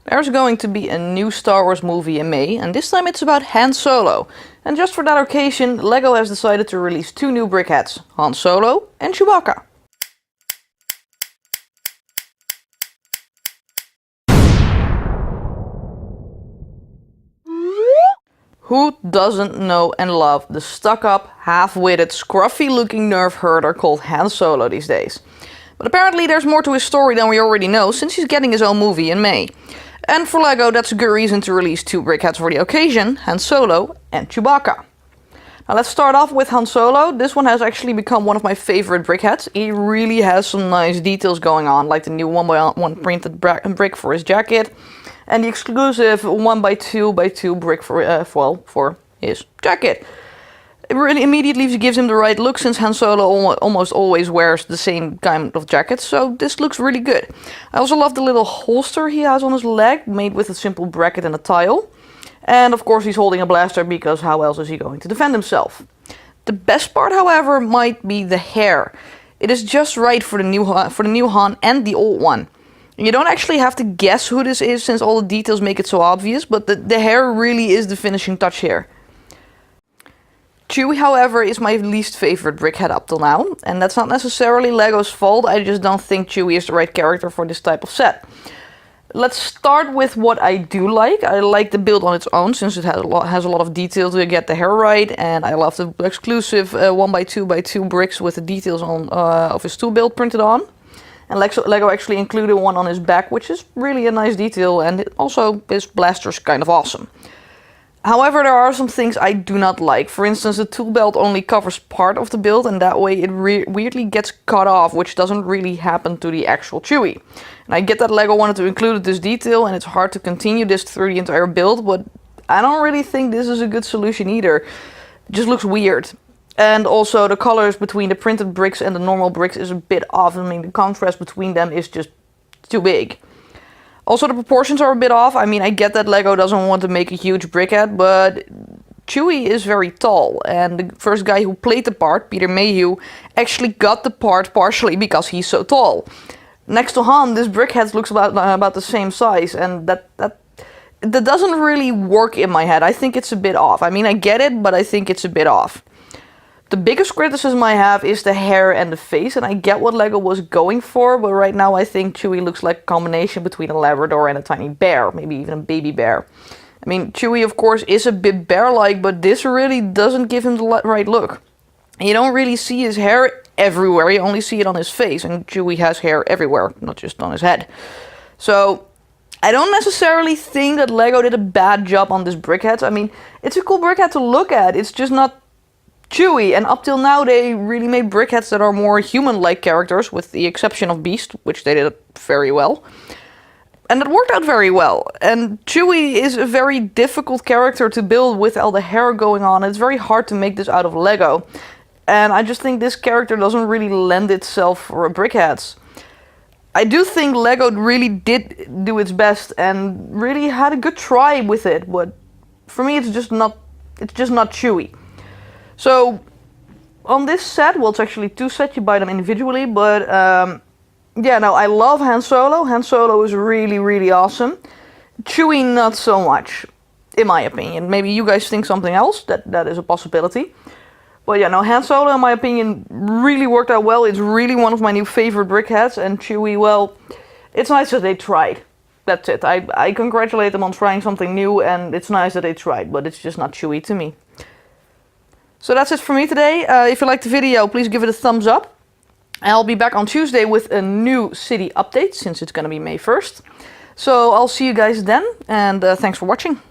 There's going to be a new Star Wars movie in May, and this time it's about Han Solo. And just for that occasion, LEGO has decided to release two new Brickheadz, Han Solo and Chewbacca. Who doesn't know and love the stuck-up, half-witted, scruffy-looking nerf herder called Han Solo these days? But apparently there's more to his story than we already know, since he's getting his own movie in May. And for LEGO, that's a good reason to release two Brickheadz for the occasion, Han Solo and Chewbacca. Now let's start off with Han Solo. This one has actually become one of my favorite Brickheadz. He really has some nice details going on, like the new 1x1 printed brick for his jacket, and the exclusive 1x2x2 brick for foil for his jacket. It really immediately gives him the right look, since Han Solo almost always wears the same kind of jacket, so this looks really good. I also love the little holster he has on his leg, made with a simple bracket and a tile. And of course he's holding a blaster, because how else is he going to defend himself? The best part, however, might be the hair. It is just right for the new Han and the old one. You don't actually have to guess who this is, since all the details make it so obvious, but the hair really is the finishing touch here. Chewie, however, is my least favorite Brickhead up till now, and that's not necessarily LEGO's fault. I just don't think Chewie is the right character for this type of set. Let's start with what I do like. I like the build on its own, since it has a lot of detail to get the hair right, and I love the exclusive 1x2x2 bricks with the details on of his tool build printed on. And LEGO actually included one on his back, which is really a nice detail, and also his blaster's kind of awesome. However, there are some things I do not like. For instance, the tool belt only covers part of the build, and that way it weirdly gets cut off, which doesn't really happen to the actual Chewie. And I get that LEGO wanted to include this detail, and it's hard to continue this through the entire build, but I don't really think this is a good solution either. It just looks weird. And also the colors between the printed bricks and the normal bricks is a bit off. I mean, the contrast between them is just too big. Also, the proportions are a bit off. I mean, I get that LEGO doesn't want to make a huge Brickhead, but Chewie is very tall. And the first guy who played the part, Peter Mayhew, actually got the part partially because he's so tall. Next to Han, this Brickhead looks about the same size, and that doesn't really work in my head. I think it's a bit off. I mean, I get it, but I think it's a bit off. The biggest criticism I have is the hair and the face, and I get what LEGO was going for, but right now I think Chewie looks like a combination between a Labrador and a tiny bear, maybe even a baby bear. I mean, Chewie of course is a bit bear-like, but this really doesn't give him the right look. You don't really see his hair everywhere, you only see it on his face, and Chewie has hair everywhere, not just on his head. So I don't necessarily think that LEGO did a bad job on this Brickhead. I mean, it's a cool Brickhead to look at, it's just not Chewie, and up till now they really made Brickheads that are more human-like characters, with the exception of Beast, which they did very well. And it worked out very well. And Chewie is a very difficult character to build with all the hair going on. It's very hard to make this out of LEGO. And I just think this character doesn't really lend itself for a Brickheads. I do think LEGO really did do its best and really had a good try with it, but for me it's just not Chewie. So, on this set, well, it's actually two sets, you buy them individually, but yeah, no, I love Han Solo. Han Solo is really, really awesome. Chewie, not so much, in my opinion. Maybe you guys think something else, that is a possibility. But yeah, no, Han Solo, in my opinion, really worked out well. It's really one of my new favorite Brickheads, and Chewie, well, it's nice that they tried. That's it. I congratulate them on trying something new, and it's nice that they tried, but it's just not Chewie to me. So that's it for me today. If you liked the video, please give it a thumbs up. I'll be back on Tuesday with a new city update, since it's going to be May 1st. So I'll see you guys then, and thanks for watching.